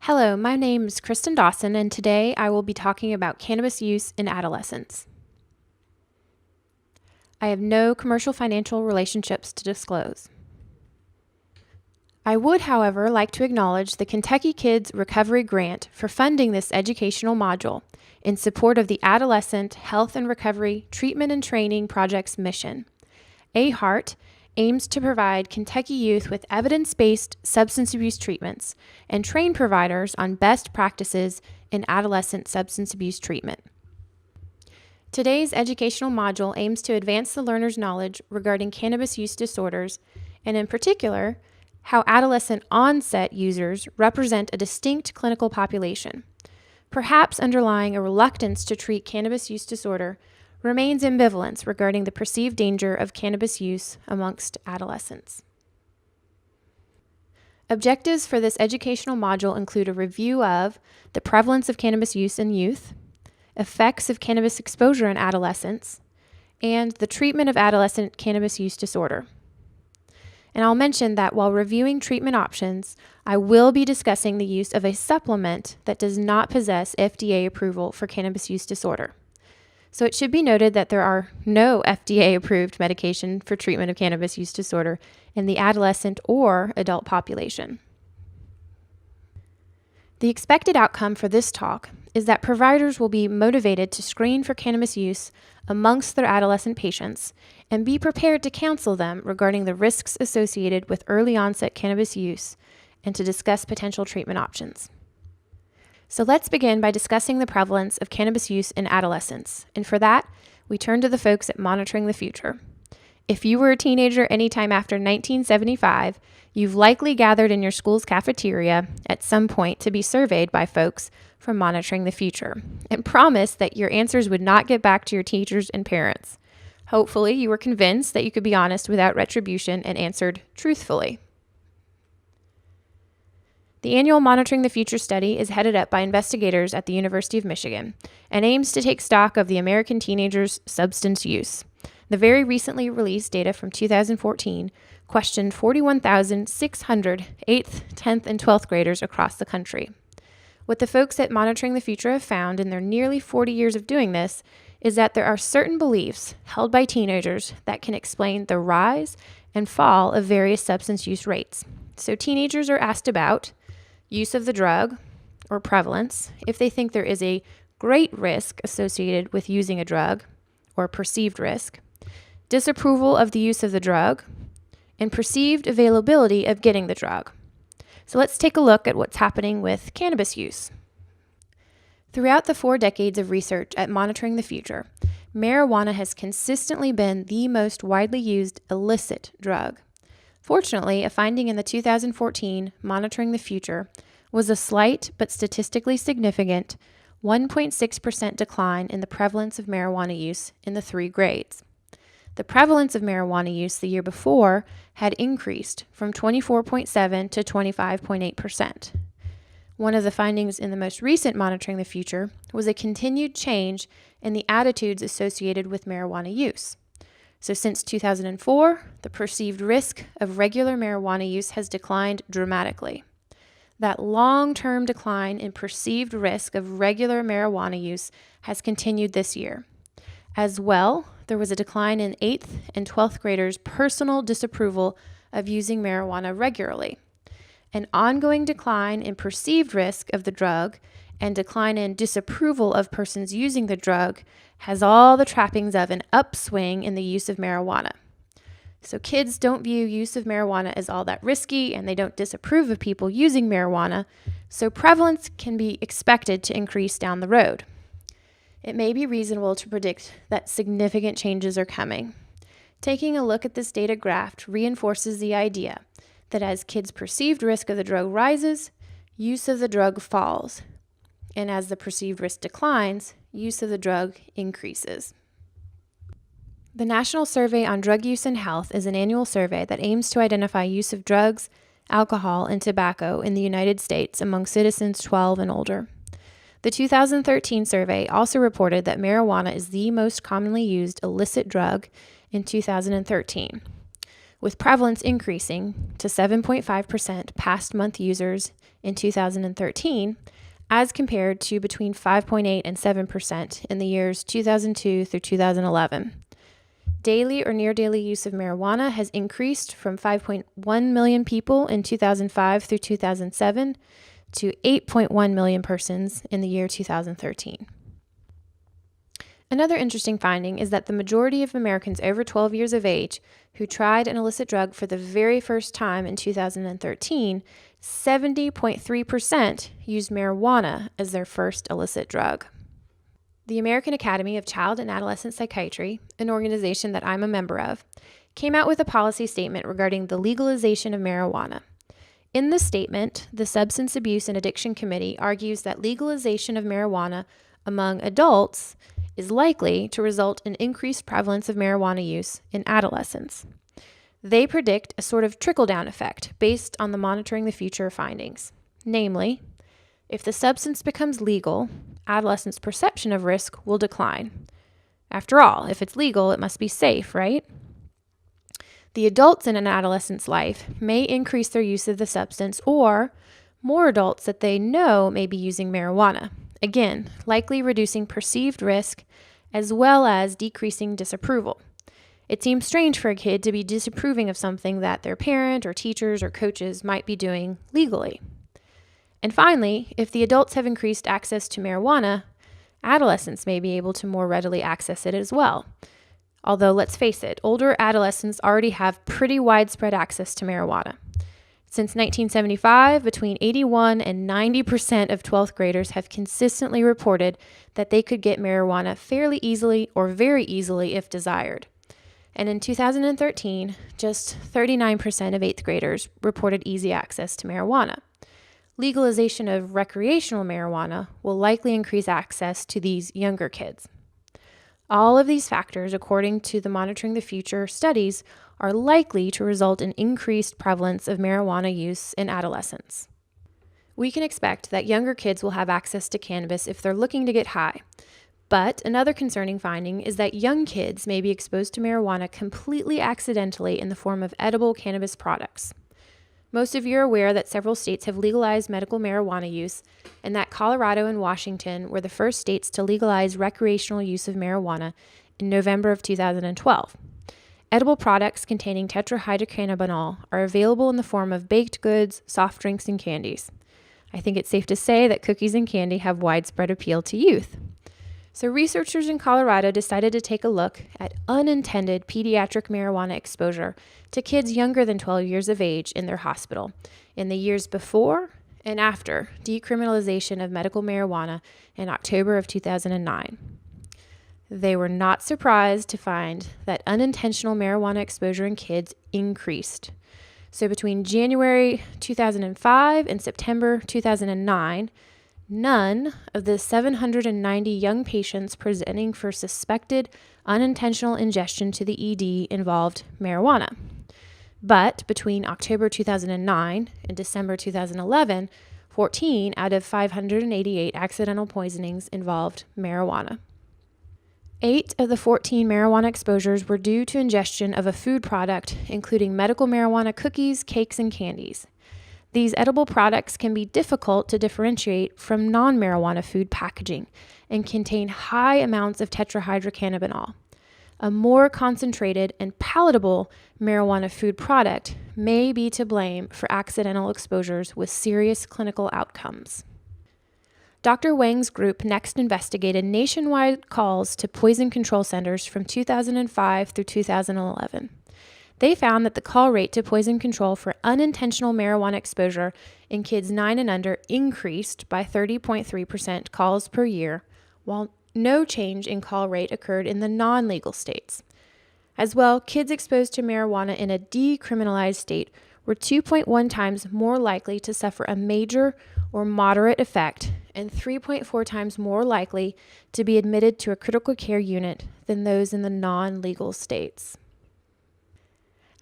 Hello, my name is Kristin Dawson, and today I will be talking about cannabis use in adolescents. I have no commercial financial relationships to disclose. I would, however, like to acknowledge the Kentucky Kids Recovery Grant for funding this educational module in support of the Adolescent Health and Recovery Treatment and Training Project's mission. AHART aims to provide Kentucky youth with evidence-based substance abuse treatments and train providers on best practices in adolescent substance abuse treatment. Today's educational module aims to advance the learner's knowledge regarding cannabis use disorders, and in particular, how adolescent onset users represent a distinct clinical population. Perhaps underlying a reluctance to treat cannabis use disorder remains ambivalence regarding the perceived danger of cannabis use amongst adolescents. Objectives for this educational module include a review of the prevalence of cannabis use in youth, effects of cannabis exposure in adolescents, and the treatment of adolescent cannabis use disorder. And I'll mention that while reviewing treatment options, I will be discussing the use of a supplement that does not possess FDA approval for cannabis use disorder. So it should be noted that there are no FDA-approved medication for treatment of cannabis use disorder in the adolescent or adult population. The expected outcome for this talk is that providers will be motivated to screen for cannabis use amongst their adolescent patients and be prepared to counsel them regarding the risks associated with early onset cannabis use and to discuss potential treatment options. So let's begin by discussing the prevalence of cannabis use in adolescents, and for that, we turn to the folks at Monitoring the Future. If you were a teenager anytime after 1975, you've likely gathered in your school's cafeteria at some point to be surveyed by folks from Monitoring the Future, and promised that your answers would not get back to your teachers and parents. Hopefully, you were convinced that you could be honest without retribution and answered truthfully. The annual Monitoring the Future study is headed up by investigators at the University of Michigan and aims to take stock of the American teenagers' substance use. The very recently released data from 2014 questioned 41,600 8th, 10th, and 12th graders across the country. What the folks at Monitoring the Future have found in their nearly 40 years of doing this is that there are certain beliefs held by teenagers that can explain the rise and fall of various substance use rates. So teenagers are asked about use of the drug or prevalence, if they think there is a great risk associated with using a drug or perceived risk, disapproval of the use of the drug, and perceived availability of getting the drug. So let's take a look at what's happening with cannabis use. Throughout the 4 decades of research at Monitoring the Future, marijuana has consistently been the most widely used illicit drug. Fortunately, a finding in the 2014 Monitoring the Future was a slight but statistically significant 1.6% decline in the prevalence of marijuana use in the 3 grades. The prevalence of marijuana use the year before had increased from 24.7 to 25.8%. One of the findings in the most recent Monitoring the Future was a continued change in the attitudes associated with marijuana use. So since 2004, the perceived risk of regular marijuana use has declined dramatically. That long-term decline in perceived risk of regular marijuana use has continued this year. As well, there was a decline in 8th and 12th graders' personal disapproval of using marijuana regularly. An ongoing decline in perceived risk of the drug and decline in disapproval of persons using the drug has all the trappings of an upswing in the use of marijuana. So kids don't view use of marijuana as all that risky, and they don't disapprove of people using marijuana, so prevalence can be expected to increase down the road. It may be reasonable to predict that significant changes are coming. Taking a look at this data graph reinforces the idea that as kids' perceived risk of the drug rises, use of the drug falls. And as the perceived risk declines, use of the drug increases. The National Survey on Drug Use and Health is an annual survey that aims to identify use of drugs, alcohol, and tobacco in the United States among citizens 12 and older. The 2013 survey also reported that marijuana is the most commonly used illicit drug in 2013. with prevalence increasing to 7.5% past month users in 2013, as compared to between 5.8 and 7% in the years 2002 through 2011. Daily or near daily use of marijuana has increased from 5.1 million people in 2005 through 2007 to 8.1 million persons in the year 2013. Another interesting finding is that the majority of Americans over 12 years of age who tried an illicit drug for the very first time in 2013, 70.3% used marijuana as their first illicit drug. The American Academy of Child and Adolescent Psychiatry, an organization that I'm a member of, came out with a policy statement regarding the legalization of marijuana. In the statement, the Substance Abuse and Addiction Committee argues that legalization of marijuana among adults is likely to result in increased prevalence of marijuana use in adolescents. They predict a sort of trickle-down effect based on the Monitoring the Future findings. Namely, if the substance becomes legal, adolescents' perception of risk will decline. After all, if it's legal, it must be safe, right? The adults in an adolescent's life may increase their use of the substance, or more adults that they know may be using marijuana. Again, likely reducing perceived risk as well as decreasing disapproval. It seems strange for a kid to be disapproving of something that their parent or teachers or coaches might be doing legally. And finally, if the adults have increased access to marijuana, adolescents may be able to more readily access it as well. Although, let's face it, older adolescents already have pretty widespread access to marijuana. Since 1975, between 81 and 90% of 12th graders have consistently reported that they could get marijuana fairly easily or very easily if desired. And in 2013, just 39% of 8th graders reported easy access to marijuana. Legalization of recreational marijuana will likely increase access to these younger kids. All of these factors, according to the Monitoring the Future studies, are likely to result in increased prevalence of marijuana use in adolescents. We can expect that younger kids will have access to cannabis if they're looking to get high. But another concerning finding is that young kids may be exposed to marijuana completely accidentally in the form of edible cannabis products. Most of you are aware that several states have legalized medical marijuana use, and that Colorado and Washington were the first states to legalize recreational use of marijuana in November of 2012. Edible products containing tetrahydrocannabinol are available in the form of baked goods, soft drinks, and candies. I think it's safe to say that cookies and candy have widespread appeal to youth. So researchers in Colorado decided to take a look at unintended pediatric marijuana exposure to kids younger than 12 years of age in their hospital in the years before and after decriminalization of medical marijuana in October of 2009. They were not surprised to find that unintentional marijuana exposure in kids increased. So between January 2005 and September 2009, none of the 790 young patients presenting for suspected unintentional ingestion to the ED involved marijuana. But between October 2009 and December 2011, 14 out of 588 accidental poisonings involved marijuana. 8 of the 14 marijuana exposures were due to ingestion of a food product, including medical marijuana cookies, cakes, and candies. These edible products can be difficult to differentiate from non-marijuana food packaging and contain high amounts of tetrahydrocannabinol. A more concentrated and palatable marijuana food product may be to blame for accidental exposures with serious clinical outcomes. Dr. Wang's group next investigated nationwide calls to poison control centers from 2005 through 2011. They found that the call rate to poison control for unintentional marijuana exposure in kids 9 and under increased by 30.3% calls per year, while no change in call rate occurred in the non-legal states. As well, kids exposed to marijuana in a decriminalized state were 2.1 times more likely to suffer a major or moderate effect and 3.4 times more likely to be admitted to a critical care unit than those in the non-legal states.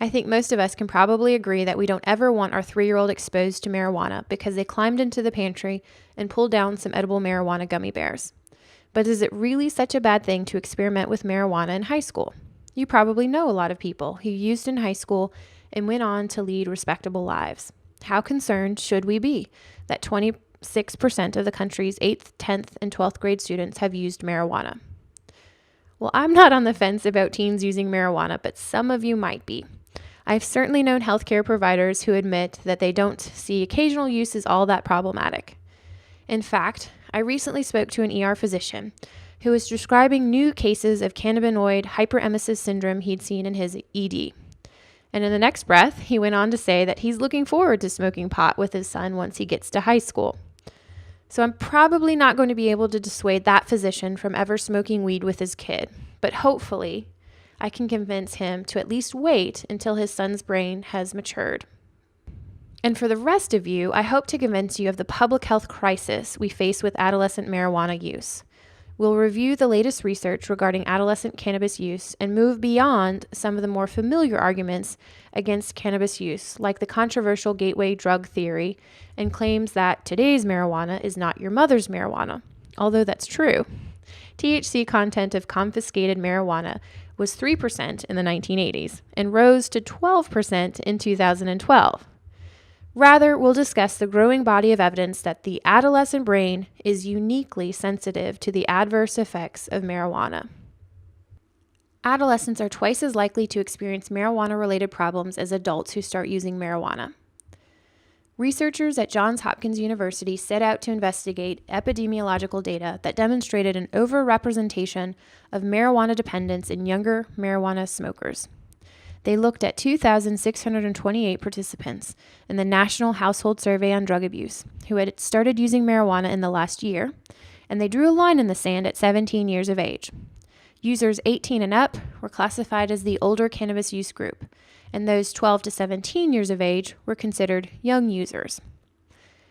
I think most of us can probably agree that we don't ever want our 3-year-old exposed to marijuana because they climbed into the pantry and pulled down some edible marijuana gummy bears. But is it really such a bad thing to experiment with marijuana in high school? You probably know a lot of people who used in high school and went on to lead respectable lives. How concerned should we be that 26% of the country's 8th, 10th, and 12th grade students have used marijuana? Well, I'm not on the fence about teens using marijuana, but some of you might be. I've certainly known healthcare providers who admit that they don't see occasional use as all that problematic. In fact, I recently spoke to an ER physician who was describing new cases of cannabinoid hyperemesis syndrome he'd seen in his ED. And in the next breath, he went on to say that he's looking forward to smoking pot with his son once he gets to high school. So I'm probably not going to be able to dissuade that physician from ever smoking weed with his kid, but hopefully I can convince him to at least wait until his son's brain has matured. And for the rest of you, I hope to convince you of the public health crisis we face with adolescent marijuana use. We'll review the latest research regarding adolescent cannabis use and move beyond some of the more familiar arguments against cannabis use, like the controversial gateway drug theory and claims that today's marijuana is not your mother's marijuana, although that's true. THC content of confiscated marijuana was 3% in the 1980s and rose to 12% in 2012. Rather, we'll discuss the growing body of evidence that the adolescent brain is uniquely sensitive to the adverse effects of marijuana. Adolescents are twice as likely to experience marijuana-related problems as adults who start using marijuana. Researchers at Johns Hopkins University set out to investigate epidemiological data that demonstrated an overrepresentation of marijuana dependence in younger marijuana smokers. They looked at 2,628 participants in the National Household Survey on Drug Abuse who had started using marijuana in the last year, and they drew a line in the sand at 17 years of age. Users 18 and up were classified as the older cannabis use group, and those 12 to 17 years of age were considered young users.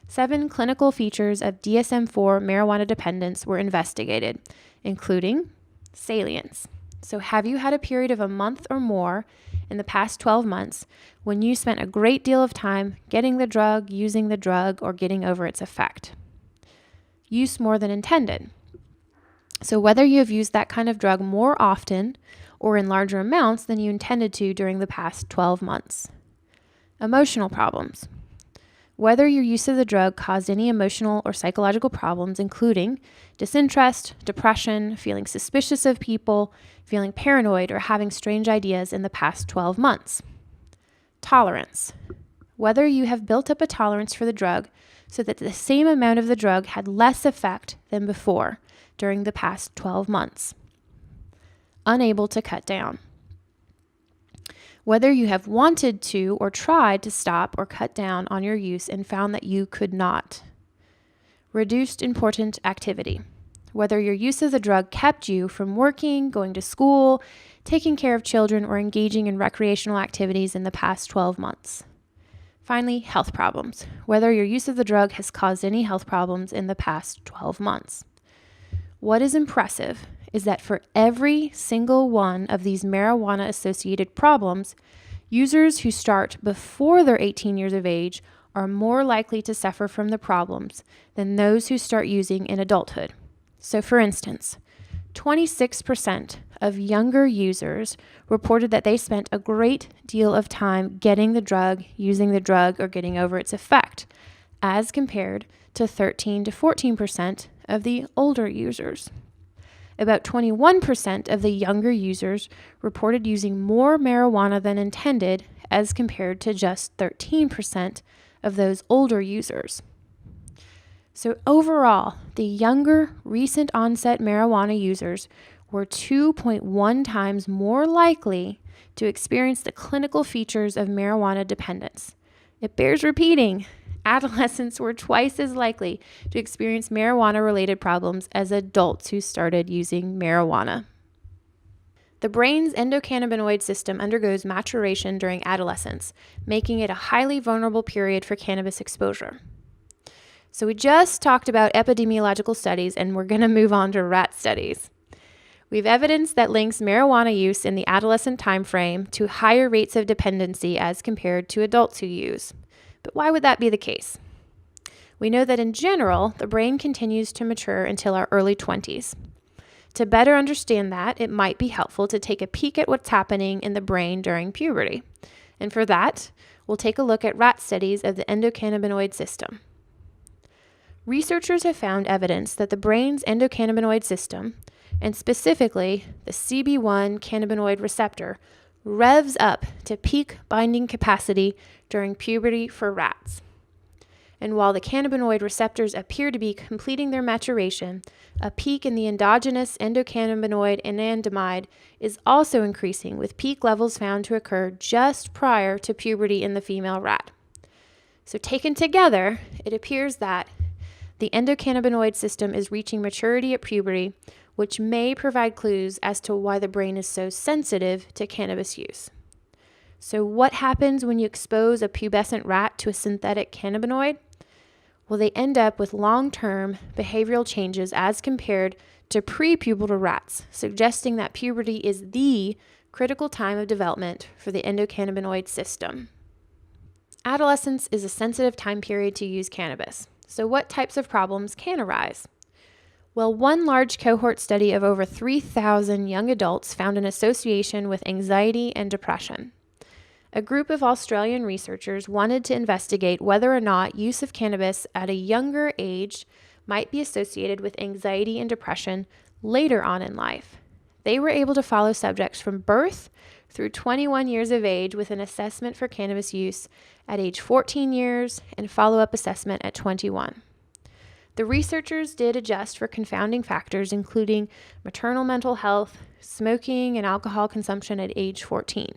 7 clinical features of DSM-4 marijuana dependence were investigated, including salience. So have you had a period of a month or more in the past 12 months when you spent a great deal of time getting the drug, using the drug, or getting over its effect? Use more than intended. So whether you have used that kind of drug more often or in larger amounts than you intended to during the past 12 months. Emotional problems. Whether your use of the drug caused any emotional or psychological problems, including disinterest, depression, feeling suspicious of people, feeling paranoid, or having strange ideas in the past 12 months. Tolerance. Whether you have built up a tolerance for the drug so that the same amount of the drug had less effect than before during the past 12 months. Unable to cut down. Whether you have wanted to or tried to stop or cut down on your use and found that you could not. Reduced important activity. Whether your use of the drug kept you from working, going to school, taking care of children, or engaging in recreational activities in the past 12 months. Finally, health problems. Whether your use of the drug has caused any health problems in the past 12 months. What is impressive is that for every single one of these marijuana-associated problems, users who start before they're 18 years of age are more likely to suffer from the problems than those who start using in adulthood. So for instance, 26% of younger users reported that they spent a great deal of time getting the drug, using the drug, or getting over its effect, as compared to 13 to 14% of the older users. About 21% of the younger users reported using more marijuana than intended, as compared to just 13% of those older users. So overall, the younger, recent onset marijuana users were 2.1 times more likely to experience the clinical features of marijuana dependence. It bears repeating. Adolescents were twice as likely to experience marijuana-related problems as adults who started using marijuana. The brain's endocannabinoid system undergoes maturation during adolescence, making it a highly vulnerable period for cannabis exposure. So we just talked about epidemiological studies, and we're going to move on to rat studies. We have evidence that links marijuana use in the adolescent time frame to higher rates of dependency as compared to adults who use. But why would that be the case? We know that in general, the brain continues to mature until our early 20s. To better understand that, it might be helpful to take a peek at what's happening in the brain during puberty. And for that, we'll take a look at rat studies of the endocannabinoid system. Researchers have found evidence that the brain's endocannabinoid system, and specifically the CB1 cannabinoid receptor, revs up to peak binding capacity during puberty for rats. And while the cannabinoid receptors appear to be completing their maturation, a peak in the endogenous endocannabinoid anandamide is also increasing, with peak levels found to occur just prior to puberty in the female rat. So taken together, it appears that the endocannabinoid system is reaching maturity at puberty, which may provide clues as to why the brain is so sensitive to cannabis use. So what happens when you expose a pubescent rat to a synthetic cannabinoid? Well, they end up with long-term behavioral changes as compared to prepubertal rats, suggesting that puberty is the critical time of development for the endocannabinoid system. Adolescence is a sensitive time period to use cannabis. So what types of problems can arise? Well, one large cohort study of over 3,000 young adults found an association with anxiety and depression. A group of Australian researchers wanted to investigate whether or not use of cannabis at a younger age might be associated with anxiety and depression later on in life. They were able to follow subjects from birth through 21 years of age with an assessment for cannabis use at age 14 years and follow-up assessment at 21. The researchers did adjust for confounding factors, including maternal mental health, smoking, and alcohol consumption at age 14.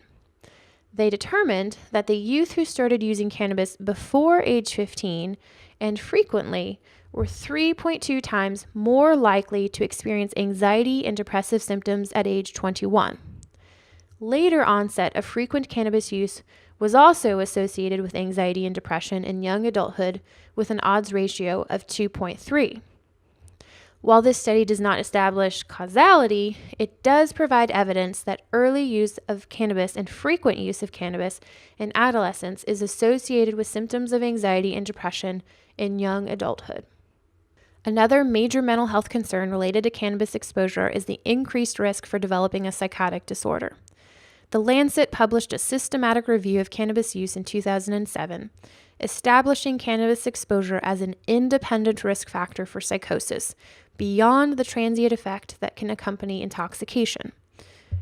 They determined that the youth who started using cannabis before age 15 and frequently were 3.2 times more likely to experience anxiety and depressive symptoms at age 21. Later onset of frequent cannabis use was also associated with anxiety and depression in young adulthood with an odds ratio of 2.3. While this study does not establish causality, it does provide evidence that early use of cannabis and frequent use of cannabis in adolescence is associated with symptoms of anxiety and depression in young adulthood. Another major mental health concern related to cannabis exposure is the increased risk for developing a psychotic disorder. The Lancet published a systematic review of cannabis use in 2007, establishing cannabis exposure as an independent risk factor for psychosis, beyond the transient effect that can accompany intoxication.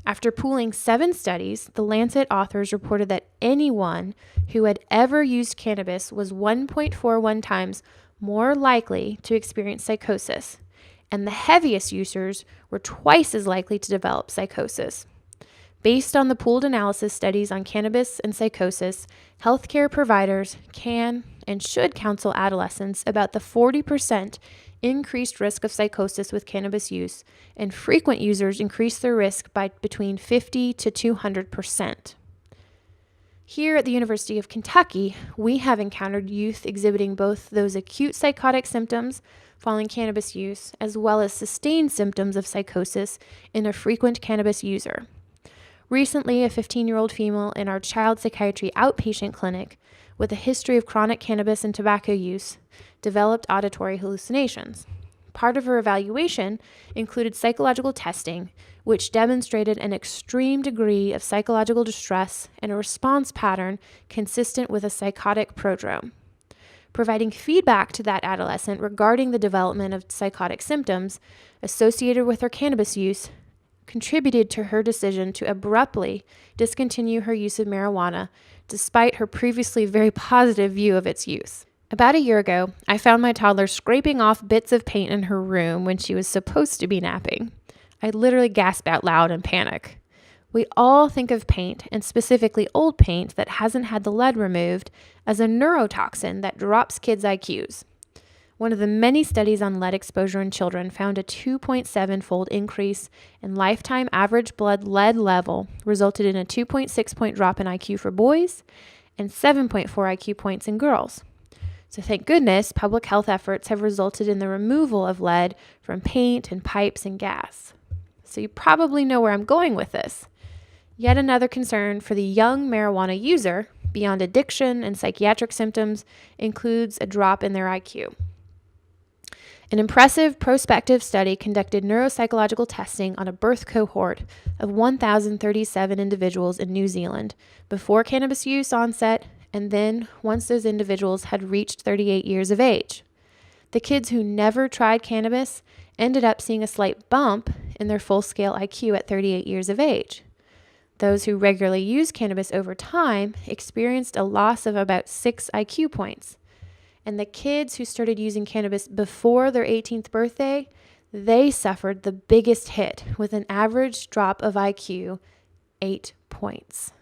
After pooling 7 studies, the Lancet authors reported that anyone who had ever used cannabis was 1.41 times more likely to experience psychosis, and the heaviest users were twice as likely to develop psychosis. Based on the pooled analysis studies on cannabis and psychosis, healthcare providers can and should counsel adolescents about the 40% increased risk of psychosis with cannabis use, and frequent users increase their risk by between 50 to 200%. Here at the University of Kentucky, we have encountered youth exhibiting both those acute psychotic symptoms following cannabis use, as well as sustained symptoms of psychosis in a frequent cannabis user. Recently, a 15-year-old female in our child psychiatry outpatient clinic with a history of chronic cannabis and tobacco use developed auditory hallucinations. Part of her evaluation included psychological testing, which demonstrated an extreme degree of psychological distress and a response pattern consistent with a psychotic prodrome. Providing feedback to that adolescent regarding the development of psychotic symptoms associated with her cannabis use contributed to her decision to abruptly discontinue her use of marijuana, despite her previously very positive view of its use. About a year ago, I found my toddler scraping off bits of paint in her room when she was supposed to be napping. I literally gasped out loud in panic. We all think of paint, and specifically old paint that hasn't had the lead removed, as a neurotoxin that drops kids' IQs. One of the many studies on lead exposure in children found a 2.7-fold increase in lifetime average blood lead level, resulted in a 2.6-point drop in IQ for boys and 7.4 IQ points in girls. So thank goodness, public health efforts have resulted in the removal of lead from paint and pipes and gas. So you probably know where I'm going with this. Yet another concern for the young marijuana user, beyond addiction and psychiatric symptoms, includes a drop in their IQ. An impressive prospective study conducted neuropsychological testing on a birth cohort of 1,037 individuals in New Zealand before cannabis use onset and then once those individuals had reached 38 years of age. The kids who never tried cannabis ended up seeing a slight bump in their full-scale IQ at 38 years of age. Those who regularly used cannabis over time experienced a loss of about 6 IQ points. And the kids who started using cannabis before their 18th birthday, they suffered the biggest hit with an average drop of IQ 8 points.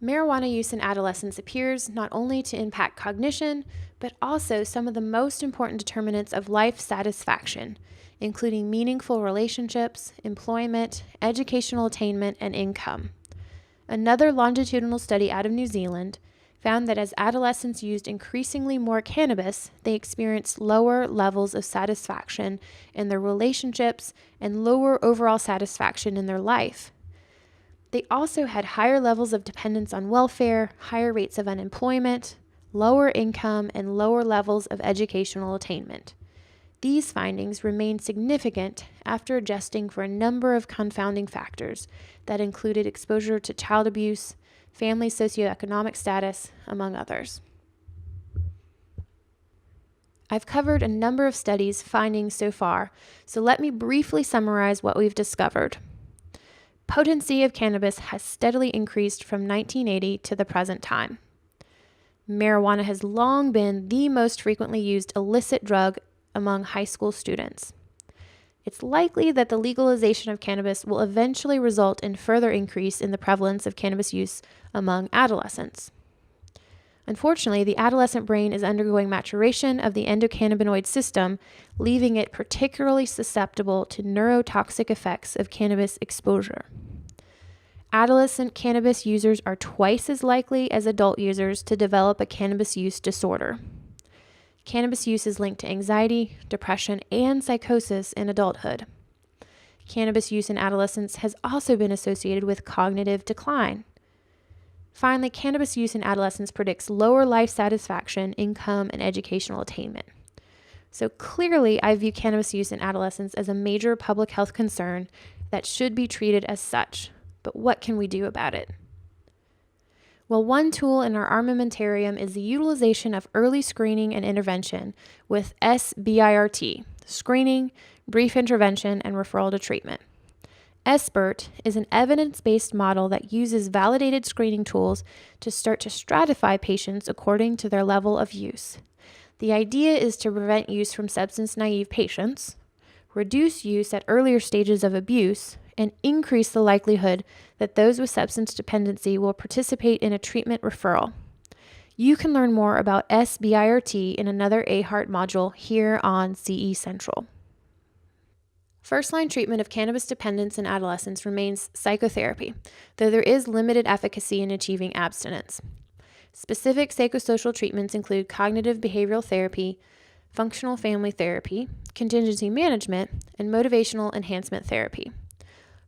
Marijuana use in adolescence appears not only to impact cognition, but also some of the most important determinants of life satisfaction, including meaningful relationships, employment, educational attainment, and income. Another longitudinal study out of New Zealand found that as adolescents used increasingly more cannabis, they experienced lower levels of satisfaction in their relationships and lower overall satisfaction in their life. They also had higher levels of dependence on welfare, higher rates of unemployment, lower income, and lower levels of educational attainment. These findings remained significant after adjusting for a number of confounding factors that included exposure to child abuse, family socioeconomic status, among others. I've covered a number of studies' findings so far, so let me briefly summarize what we've discovered. Potency of cannabis has steadily increased from 1980 to the present time. Marijuana has long been the most frequently used illicit drug among high school students. It's likely that the legalization of cannabis will eventually result in further increase in the prevalence of cannabis use among adolescents. Unfortunately, the adolescent brain is undergoing maturation of the endocannabinoid system, leaving it particularly susceptible to neurotoxic effects of cannabis exposure. Adolescent cannabis users are twice as likely as adult users to develop a cannabis use disorder. Cannabis use is linked to anxiety, depression, and psychosis in adulthood. Cannabis use in adolescence has also been associated with cognitive decline. Finally, cannabis use in adolescence predicts lower life satisfaction, income, and educational attainment. So clearly, I view cannabis use in adolescence as a major public health concern that should be treated as such. But what can we do about it? Well, one tool in our armamentarium is the utilization of early screening and intervention with SBIRT, screening, brief intervention, and referral to treatment. SBIRT is an evidence-based model that uses validated screening tools to start to stratify patients according to their level of use. The idea is to prevent use from substance-naive patients, reduce use at earlier stages of abuse, and increase the likelihood that those with substance dependency will participate in a treatment referral. You can learn more about SBIRT in another AHEART module here on CE Central. First-line treatment of cannabis dependence in adolescents remains psychotherapy, though there is limited efficacy in achieving abstinence. Specific psychosocial treatments include cognitive behavioral therapy, functional family therapy, contingency management, and motivational enhancement therapy.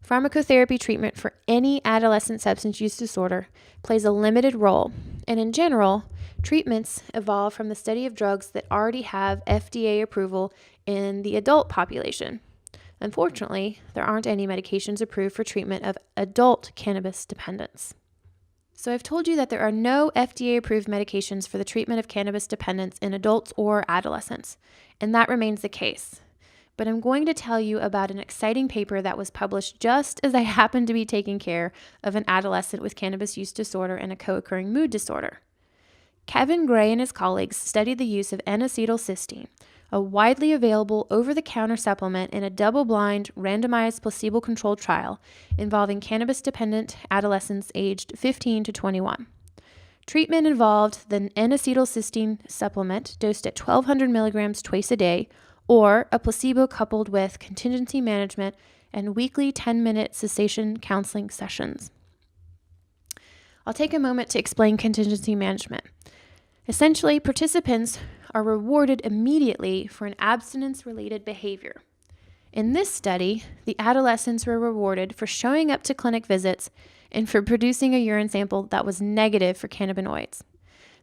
Pharmacotherapy treatment for any adolescent substance use disorder plays a limited role, and in general, treatments evolve from the study of drugs that already have FDA approval in the adult population. Unfortunately, there aren't any medications approved for treatment of adult cannabis dependence. So I've told you that there are no FDA-approved medications for the treatment of cannabis dependence in adults or adolescents, and that remains the case. But I'm going to tell you about an exciting paper that was published just as I happened to be taking care of an adolescent with cannabis use disorder and a co-occurring mood disorder. Kevin Gray and his colleagues studied the use of N-acetylcysteine, a widely available over-the-counter supplement in a double-blind, randomized, placebo-controlled trial involving cannabis-dependent adolescents aged 15 to 21. Treatment involved the N-acetylcysteine supplement dosed at 1,200 milligrams twice a day, or a placebo coupled with contingency management and weekly 10-minute cessation counseling sessions. I'll take a moment to explain contingency management. Essentially, participants are rewarded immediately for an abstinence-related behavior. In this study, the adolescents were rewarded for showing up to clinic visits and for producing a urine sample that was negative for cannabinoids.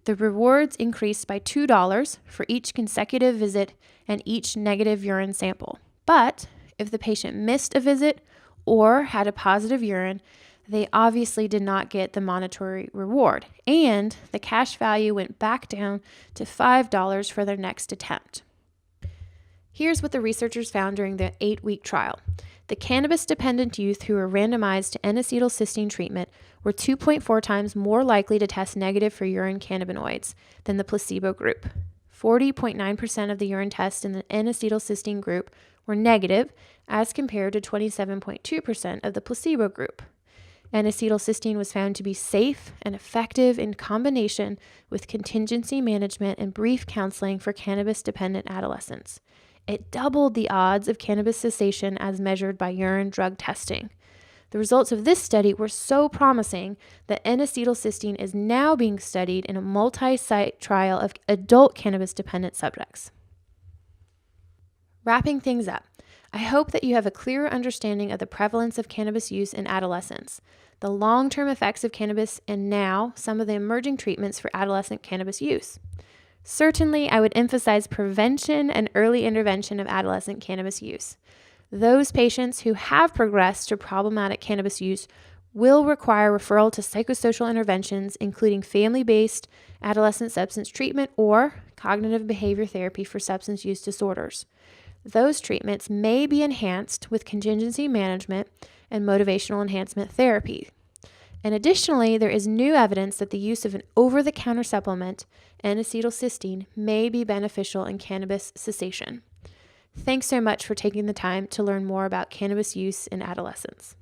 The rewards increased by $2 for each consecutive visit and each negative urine sample. But if the patient missed a visit or had a positive urine, they obviously did not get the monetary reward, and the cash value went back down to $5 for their next attempt. Here's what the researchers found during the 8-week trial. The cannabis-dependent youth who were randomized to N-acetylcysteine treatment were 2.4 times more likely to test negative for urine cannabinoids than the placebo group. 40.9% of the urine tests in the N-acetylcysteine group were negative, as compared to 27.2% of the placebo group. N-acetylcysteine was found to be safe and effective in combination with contingency management and brief counseling for cannabis-dependent adolescents. It doubled the odds of cannabis cessation as measured by urine drug testing. The results of this study were so promising that N-acetylcysteine is now being studied in a multi-site trial of adult cannabis-dependent subjects. Wrapping things up, I hope that you have a clearer understanding of the prevalence of cannabis use in adolescents, the long-term effects of cannabis, and now some of the emerging treatments for adolescent cannabis use. Certainly, I would emphasize prevention and early intervention of adolescent cannabis use. Those patients who have progressed to problematic cannabis use will require referral to psychosocial interventions, including family-based adolescent substance treatment or cognitive behavior therapy for substance use disorders. Those treatments may be enhanced with contingency management and motivational enhancement therapy. And additionally, there is new evidence that the use of an over-the-counter supplement, N-acetylcysteine, may be beneficial in cannabis cessation. Thanks so much for taking the time to learn more about cannabis use in adolescents.